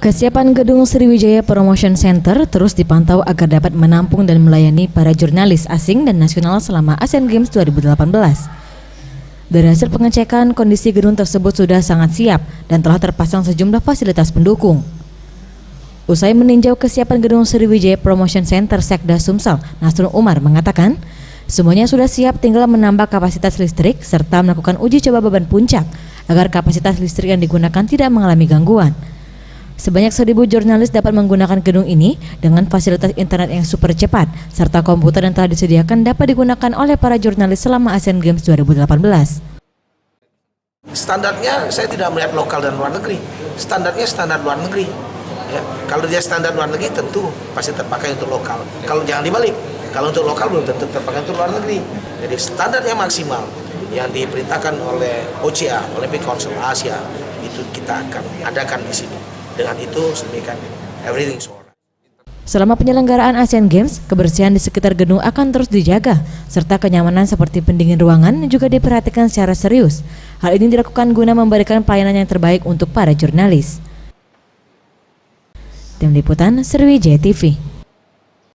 Kesiapan gedung Sriwijaya Promotion Center terus dipantau agar dapat menampung dan melayani para jurnalis asing dan nasional selama Asian Games 2018. Dari hasil pengecekan, kondisi gedung tersebut sudah sangat siap dan telah terpasang sejumlah fasilitas pendukung. Usai meninjau kesiapan gedung Sriwijaya Promotion Center, Sekda Sumsel, Nasrul Umar mengatakan, semuanya sudah siap, tinggal menambah kapasitas listrik serta melakukan uji coba beban puncak agar kapasitas listrik yang digunakan tidak mengalami gangguan. Sebanyak 1.000 jurnalis dapat menggunakan gedung ini dengan fasilitas internet yang super cepat serta komputer yang telah disediakan dapat digunakan oleh para jurnalis selama Asian Games 2018. Standarnya saya tidak melihat lokal dan luar negeri. Standarnya standar luar negeri. Ya, kalau dia standar luar negeri tentu pasti terpakai untuk lokal. Kalau jangan dibalik, kalau untuk lokal belum tentu terpakai untuk luar negeri. Jadi standarnya maksimal yang diperintahkan oleh OCA, Olympic Council Asia itu kita akan adakan di sini. Dengan itu sedemikian everything is alright. Selama penyelenggaraan Asian Games, kebersihan di sekitar gedung akan terus dijaga, serta kenyamanan seperti pendingin ruangan juga diperhatikan secara serius. Hal ini dilakukan guna memberikan pelayanan yang terbaik untuk para jurnalis. Tim Liputan Sriwijaya TV.